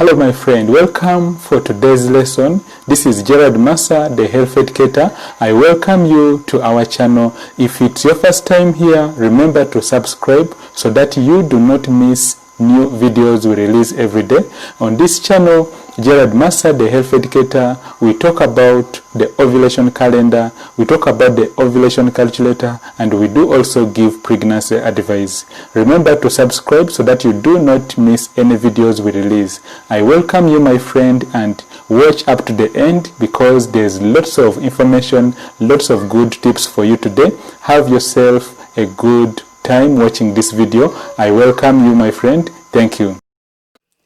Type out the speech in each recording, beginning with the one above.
Hello my friend, welcome for today's lesson. This is MASSA, the health educator. I welcome you to our channel. If it's your first time here, remember to subscribe so that you do not miss new videos we release every day. On this channel, MASSA, the health educator, we talk about the ovulation calendar, we talk about the ovulation calculator, and we do also give pregnancy advice. Remember to subscribe so that you do not miss any videos we release. I welcome you my friend, and watch up to the end because there's lots of information, lots of good tips for you today. Have yourself a good time watching this video. I welcome you my friend. Thank you.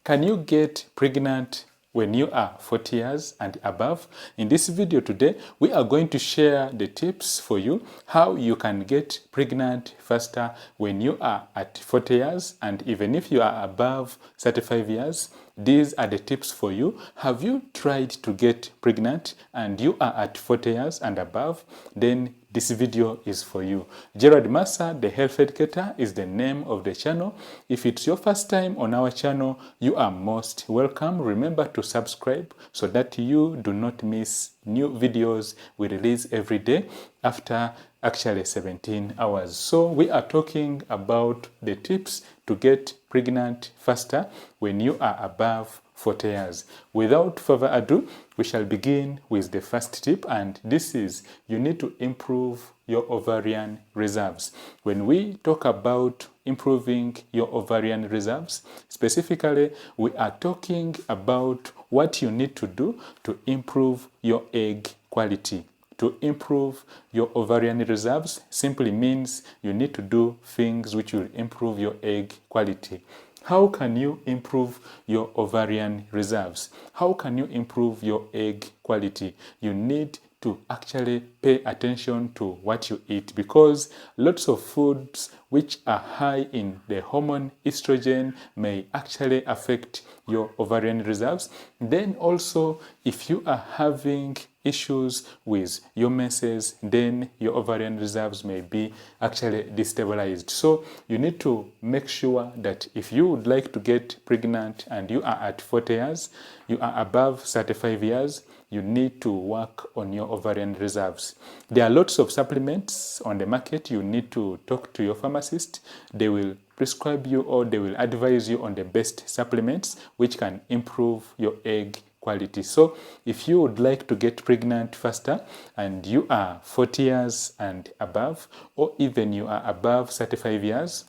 Can you get pregnant when you are 40 years and above? In this video today, we are going to share the tips for you how you can get pregnant faster when you are at 40 years, and even if you are above 35 years, these are the tips for you. Have you tried to get pregnant and you are at 40 years and above? Then this video is for you. MASSA, the health educator, is the name of the channel. If it's your first time on our channel, you are most welcome. Remember to subscribe so that you do not miss new videos we release every day after actually 17 hours. So we are talking about the tips to get pregnant faster when you are above 40 years. Without further ado, we shall begin with the first tip, and this is you need to improve your ovarian reserves. When we talk about improving your ovarian reserves, specifically we are talking about what you need to do to improve your egg quality. To improve your ovarian reserves simply means you need to do things which will improve your egg quality. How can you improve your ovarian reserves? How can you improve your egg quality? You need to actually pay attention to what you eat, because lots of foods which are high in the hormone estrogen may actually affect your ovarian reserves. Then also, if you are having issues with your menses, then your ovarian reserves may be actually destabilized. So you need to make sure that if you would like to get pregnant and you are at 40 years, you are above 35 years, you need to work on your ovarian reserves. There are lots of supplements on the market. You need to talk to your pharmacist. They will prescribe you or they will advise you on the best supplements which can improve your egg quality. So if you would like to get pregnant faster and you are 40 years and above, or even you are above 35 years,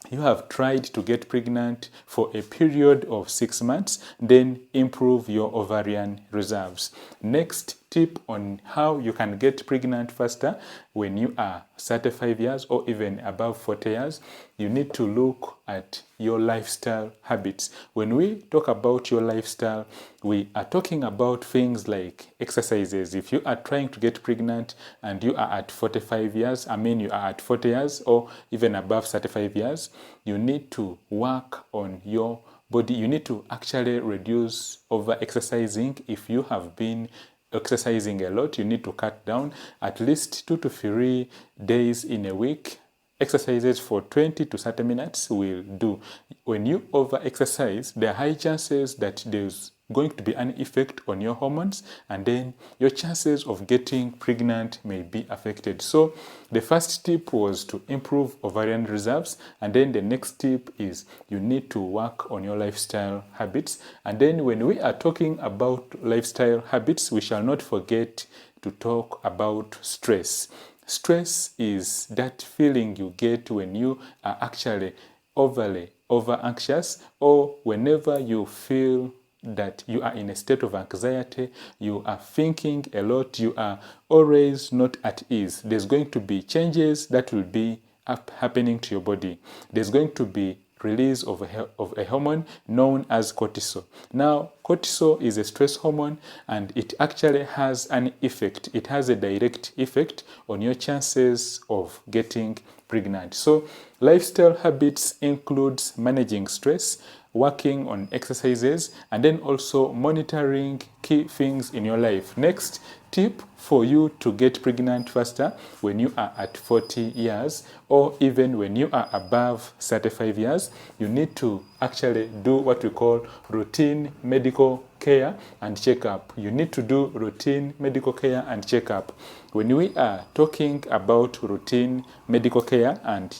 you have tried to get pregnant for a period of 6 months, then improve your ovarian reserves. Next tip on how you can get pregnant faster when you are 35 years or even above 40 years, you need to look at your lifestyle habits. When we talk about your lifestyle, we are talking about things like exercises. If you are trying to get pregnant and you are at 45 years, you are at 40 years or even above 35 years, you need to work on your body. You need to actually reduce over exercising. If you have been exercising a lot, you need to cut down at least 2 to 3 days in a week. Exercises for 20 to 30 minutes will do. When you over exercise, there are high chances that there's going to be an effect on your hormones, and then your chances of getting pregnant may be affected. So the first tip was to improve ovarian reserves, and then the next tip is you need to work on your lifestyle habits. And then when we are talking about lifestyle habits, we shall not forget to talk about stress. Stress is that feeling you get when you are actually overly over anxious, or whenever you feel that you are in a state of anxiety, you are thinking a lot, you are always not at ease. There's going to be changes that will be happening to your body. There's going to be release of a hormone known as cortisol. Now, cortisol is a stress hormone, and it actually has an effect. It has a direct effect on your chances of getting pregnant. So, lifestyle habits includes managing stress. working on exercises, and then also monitoring key things in your life. Next tip for you to get pregnant faster when you are at 40 years or even when you are above 35 years, you need to actually do what we call routine medical care and checkup. You need to do routine medical care and checkup. When we are talking about routine medical care and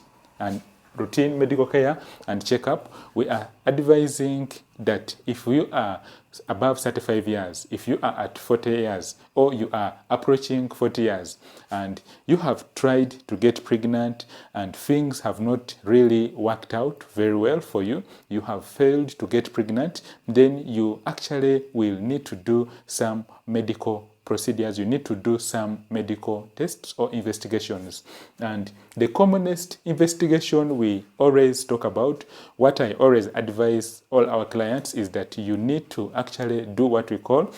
routine medical care and checkup, we are advising that if you are above 35 years, if you are at 40 years, or you are approaching 40 years, and you have tried to get pregnant and things have not really worked out very well for you, you have failed to get pregnant, then you actually will need to do some medical procedures. You need to do some medical tests or investigations. And the commonest investigation we always talk about, what I always advise all our clients, is that you need to actually do what we call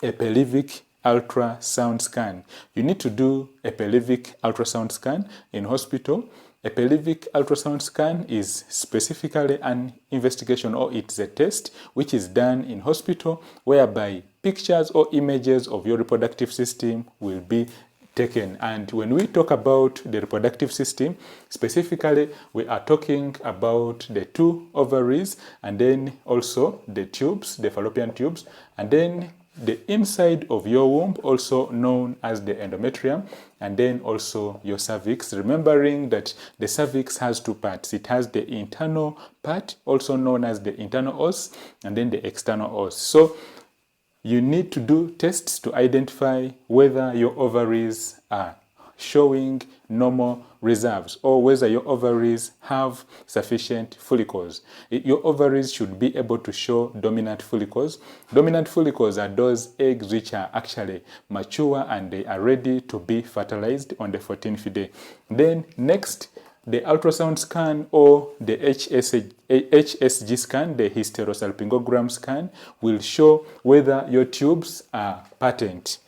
a pelvic ultrasound scan. You need to do a pelvic ultrasound scan in hospital. A pelvic ultrasound scan is specifically an investigation, or it's a test which is done in hospital, whereby pictures or images of your reproductive system will be taken. And when we talk about the reproductive system, specifically we are talking about the two ovaries, and then also the tubes, the fallopian tubes, and then the inside of your womb, also known as the endometrium, and then also your cervix, remembering that the cervix has two parts. It has the internal part, also known as the internal os, and then the external os. So you need to do tests to identify whether your ovaries are showing normal reserves or whether your ovaries have sufficient follicles. Your ovaries should be able to show dominant follicles. Dominant follicles are those eggs which are actually mature and they are ready to be fertilized on the 14th day. Then next, the ultrasound scan or the HSG scan, the hysterosalpingogram scan, will show whether your tubes are patent.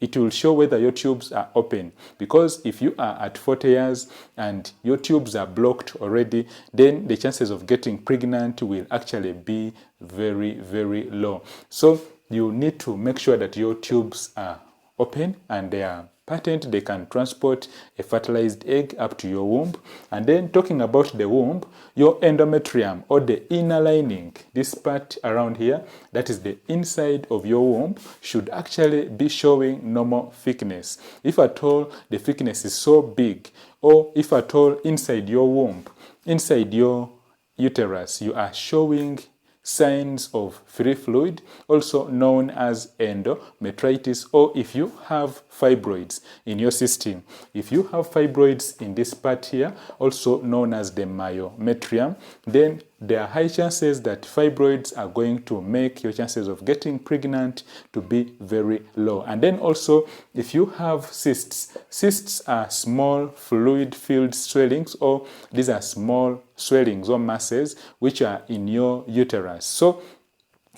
It will show whether your tubes are open, because if you are at 40 years and your tubes are blocked already, then the chances of getting pregnant will actually be very, very low. So you need to make sure that your tubes are open and they are patent. They can transport a fertilized egg up to your womb. And then talking about the womb, your endometrium, or the inner lining, this part around here, that is the inside of your womb, should actually be showing normal thickness. If at all the thickness is so big, or if at all inside your womb, inside your uterus, you are showing signs of free fluid, also known as endometritis, or if you have fibroids in your system. If you have fibroids in this part here, also known as the myometrium, then there are high chances that fibroids are going to make your chances of getting pregnant to be very low. And then also, if you have cysts, cysts are small fluid-filled swellings, or these are small swellings or masses which are in your uterus. So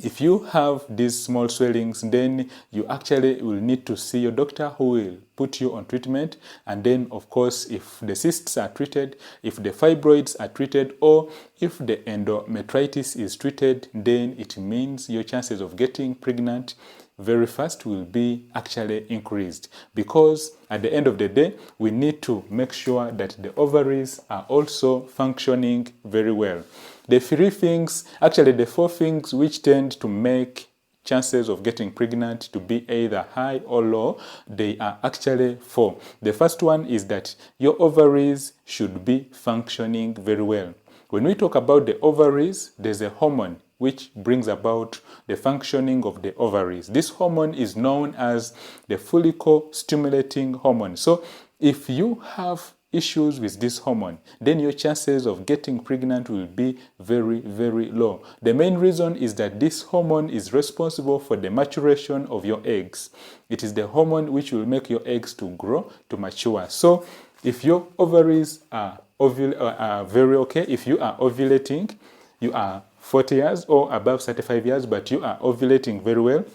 if you have these small swellings, then you actually will need to see your doctor, who will put you on treatment. And then, of course, if the cysts are treated, if the fibroids are treated, or if the endometritis is treated, then it means your chances of getting pregnant very fast will be actually increased, because at the end of the day, we need to make sure that the ovaries are also functioning very well. The the four things which tend to make chances of getting pregnant to be either high or low, they are actually four. The first one is that your ovaries should be functioning very well. When we talk about the ovaries, there's a hormone which brings about the functioning of the ovaries. This hormone is known as the follicle-stimulating hormone. So if you have issues with this hormone, then your chances of getting pregnant will be very, very low. The main reason is that this hormone is responsible for the maturation of your eggs. It is the hormone which will make your eggs to grow, to mature. So if your ovaries are very okay, if you are ovulating, you are 40 years or above 35 years, but you are ovulating very well,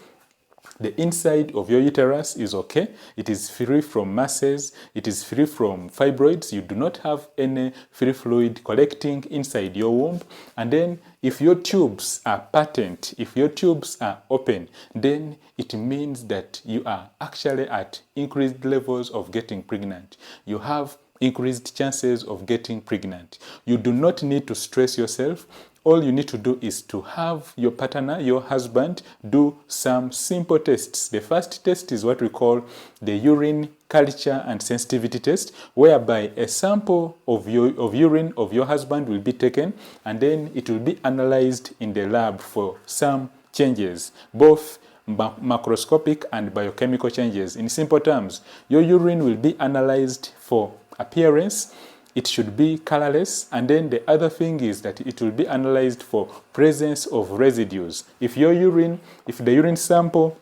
The inside of your uterus is okay. It is free from masses. It is free from fibroids. You do not have any free fluid collecting inside your womb. And then if your tubes are patent, if your tubes are open, then it means that you are actually at increased levels of getting pregnant. You have increased chances of getting pregnant. You do not need to stress yourself. All you need to do is to have your partner, your husband, do some simple tests. The first test is what we call the urine culture and sensitivity test, whereby a sample of urine of your husband will be taken and then it will be analyzed in the lab for some changes, both macroscopic and biochemical changes. In simple terms, your urine will be analyzed for appearance. It should be colorless, and then the other thing is that it will be analyzed for presence of residues. If the urine sample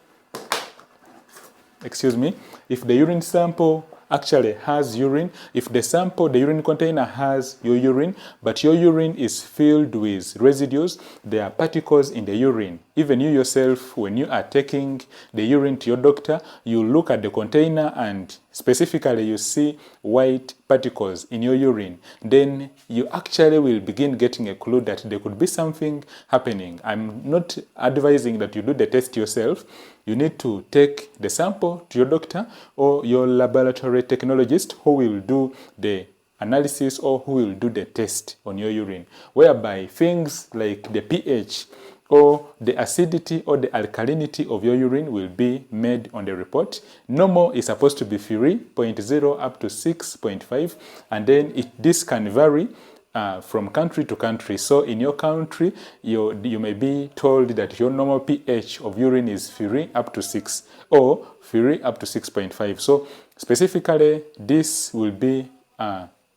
actually has urine, if the urine container has your urine, but your urine is filled with residues, there are particles in the urine. Even you yourself, when you are taking the urine to your doctor, you look at the container and specifically you see white particles in your urine. Then you actually will begin getting a clue that there could be something happening. I'm not advising that you do the test yourself. You need to take the sample to your doctor or your laboratory technologist who will do the analysis or who will do the test on your urine, whereby things like the pH or the acidity or the alkalinity of your urine will be made on the report. Normal is supposed to be 3.0 up to 6.5, and then this can vary from country to country. So in your country, you may be told that your normal pH of urine is 3 up to 6 or 3 up to 6.5. So specifically, this will be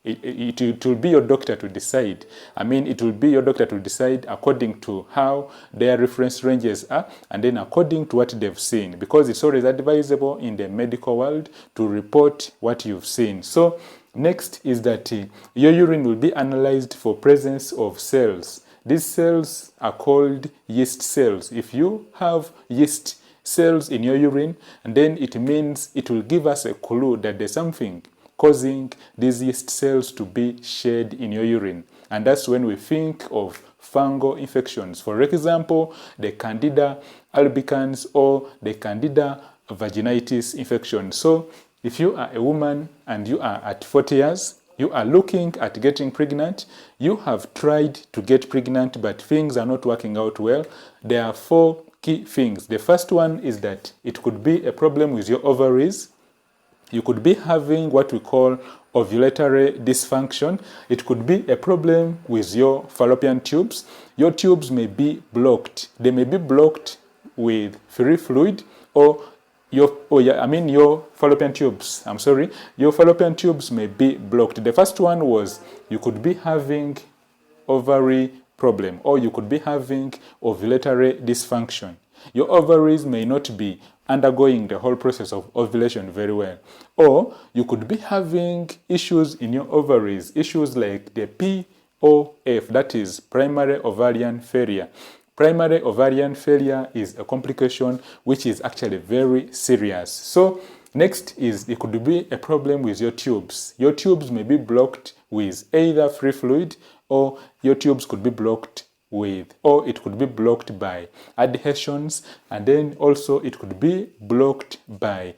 it will be your doctor to decide. It will be your doctor to decide according to how their reference ranges are and then according to what they've seen, because it's always advisable in the medical world to report what you've seen. So next is that your urine will be analyzed for presence of cells. These cells are called yeast cells. If you have yeast cells in your urine, and then it means it will give us a clue that there's something causing these yeast cells to be shed in your urine. And that's when we think of fungal infections. For example, the Candida albicans or the Candida vaginitis infection. So if you are a woman and you are at 40 years, you are looking at getting pregnant, you have tried to get pregnant, but things are not working out well, there are 4 key things. The first one is that it could be a problem with your ovaries. You could be having what we call ovulatory dysfunction. It could be a problem with your fallopian tubes. Your tubes may be blocked. They may be blocked with free fluid or your fallopian tubes. Your fallopian tubes may be blocked. The first one was you could be having ovary problem or you could be having ovulatory dysfunction. Your ovaries may not be undergoing the whole process of ovulation very well. Or you could be having issues in your ovaries, issues like the POF, that is primary ovarian failure. Primary ovarian failure is a complication which is actually very serious. So next is it could be a problem with your tubes. Your tubes may be blocked with either free fluid or your tubes could be blocked or it could be blocked by adhesions, and then also it could be blocked by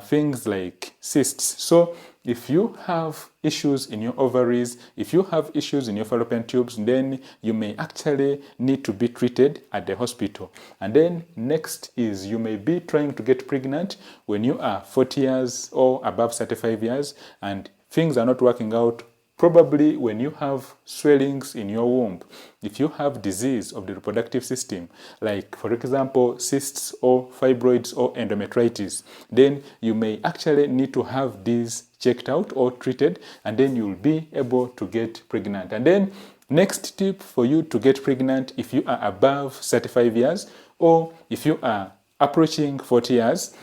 things like cysts. So if you have issues in your ovaries, if you have issues in your fallopian tubes, then you may actually need to be treated at the hospital. And then next is you may be trying to get pregnant when you are 40 years or above 35 years and things are not working out. Probably when you have swellings in your womb, if you have disease of the reproductive system, like for example cysts or fibroids or endometritis, then you may actually need to have these checked out or treated, and then you'll be able to get pregnant. And then next tip for you to get pregnant, if you are above 35 years or if you are approaching 40 years,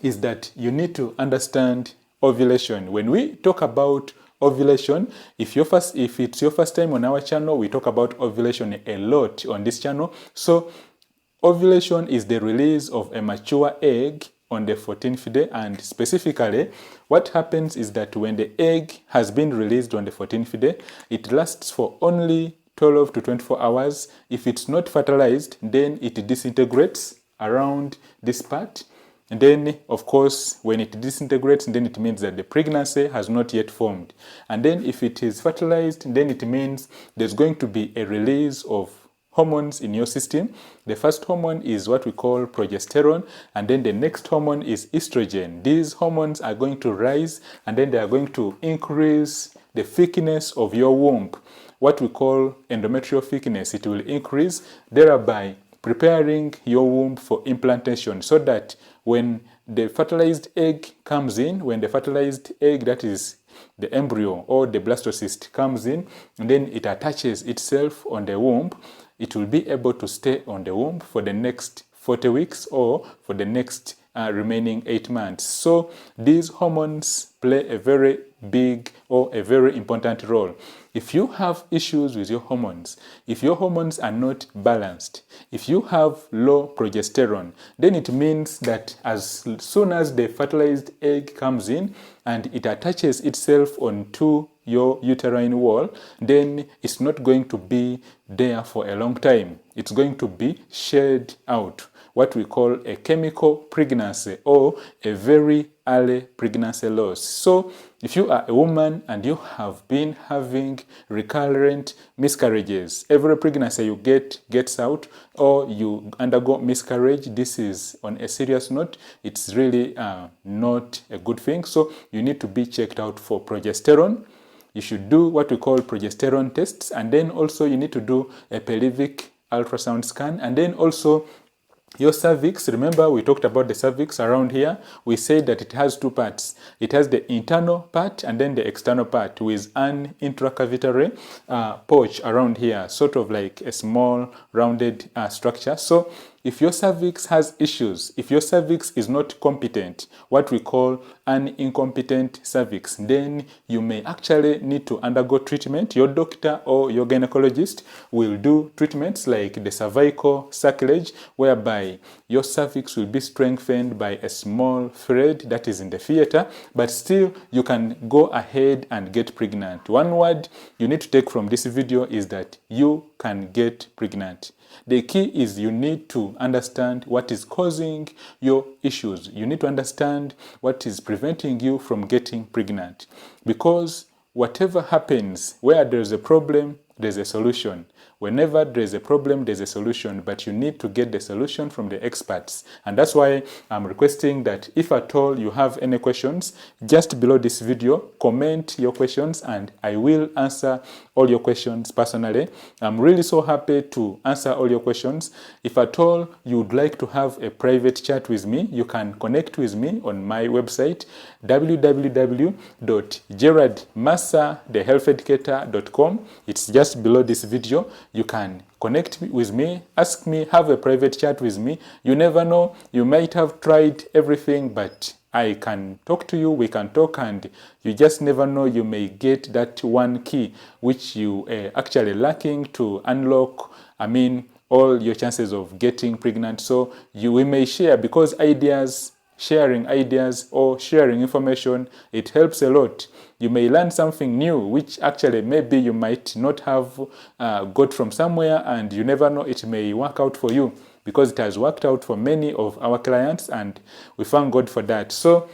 is that you need to understand ovulation. When we talk about ovulation, if it's your first time on our channel, we talk about ovulation a lot on this channel. So Ovulation is the release of a mature egg on the 14th day, and specifically what happens is that when the egg has been released on the 14th day, it lasts for only 12 to 24 hours. If it's not fertilized, then it disintegrates around this part. And then, of course, when it disintegrates, then it means that the pregnancy has not yet formed. And then if it is fertilized, then it means there's going to be a release of hormones in your system. The first hormone is what we call progesterone, and then the next hormone is estrogen. These hormones are going to rise, and then they are going to increase the thickness of your womb, what we call endometrial thickness. It will increase, thereby preparing your womb for implantation, so that when the fertilized egg comes in, when the fertilized egg, that is the embryo or the blastocyst, comes in, and then it attaches itself on the womb, it will be able to stay on the womb for the next 40 weeks or for the next remaining 8 months. So these hormones play a very big or a very important role. If you have issues with your hormones, if your hormones are not balanced, if you have low progesterone, then it means that as soon as the fertilized egg comes in and it attaches itself onto your uterine wall, then it's not going to be there for a long time. It's going to be shed out, what we call a chemical pregnancy or a very early pregnancy loss. So if you are a woman and you have been having recurrent miscarriages, every pregnancy you gets out, or you undergo miscarriage, this is on a serious note. It's really not a good thing. So you need to be checked out for progesterone. You should do what we call progesterone tests, and then also you need to do a pelvic ultrasound scan, and then also your cervix. Remember, we talked about the cervix around here. We said that it has two parts. It has the internal part and then the external part with an intracavitary pouch around here, sort of like a small rounded structure. So if your cervix has issues, if your cervix is not competent, what we call an incompetent cervix, then you may actually need to undergo treatment. Your doctor or your gynecologist will do treatments like the cervical sacrilege, whereby your cervix will be strengthened by a small thread that is in the theater, but still you can go ahead and get pregnant. One word you need to take from this video is that you can get pregnant. The key is you need to understand what is causing your issues. You need to understand what is preventing you from getting pregnant. Because whatever happens, where there's a problem, there's a solution. Whenever there's a problem, there's a solution, but you need to get the solution from the experts. And that's why I'm requesting that if at all you have any questions, just below this video, comment your questions and I will answer all your questions personally. I'm really so happy to answer all your questions. If at all you would like to have a private chat with me, you can connect with me on my website, www.geraldmassathehealtheducator.com. It's just below this video. You can connect with me, ask me, have a private chat with me. You never know, you might have tried everything, but I can talk to you, we can talk, and you just never know, you may get that one key which you are actually lacking to unlock, all your chances of getting pregnant. So we may share, because sharing ideas or sharing information, it helps a lot. You may learn something new, which actually maybe you might not have got from somewhere, and you never know, it may work out for you, because it has worked out for many of our clients, and we thank God for that. So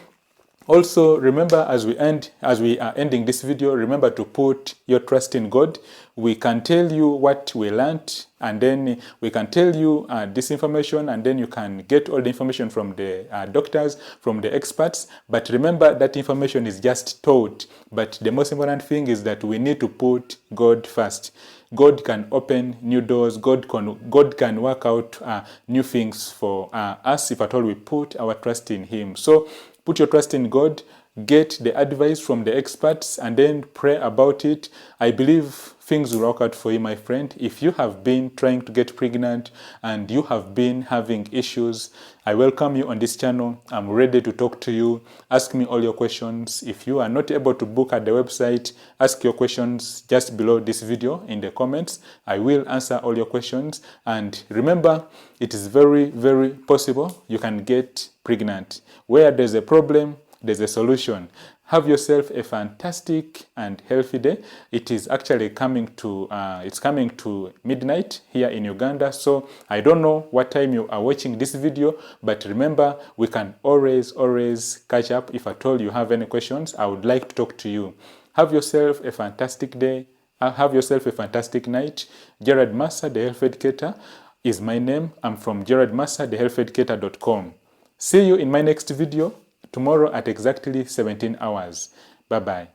also remember, as we are ending this video, remember to put your trust in God. We can tell you what we learned, and then we can tell you this information, and then you can get all the information from the doctors, from the experts. But remember, that information is just taught. But the most important thing is that we need to put God first. God can open new doors. God can work out new things for us if at all we put our trust in Him. So put your trust in God. get the advice from the experts, and then pray about it. I believe things will work out for you, my friend. If you have been trying to get pregnant and you have been having issues, I welcome you on this channel. I'm ready to talk to you. Ask me all your questions. If you are not able to book at the website, ask your questions just below this video in the comments. I will answer all your questions. And remember, it is very, very possible you can get pregnant. Where there's a problem, there's a solution. Have yourself a fantastic and healthy day. It is actually coming to midnight here in Uganda, so I don't know what time you are watching this video, but remember, we can always catch up. If at all you have any questions, I would like to talk to you. Have yourself a fantastic day. Have yourself a fantastic night. Gerald MASSA, the Health Educator, is my name. I'm from geraldmassa.thehealtheducator.com. See you in my next video tomorrow at exactly 17 hours. Bye-bye.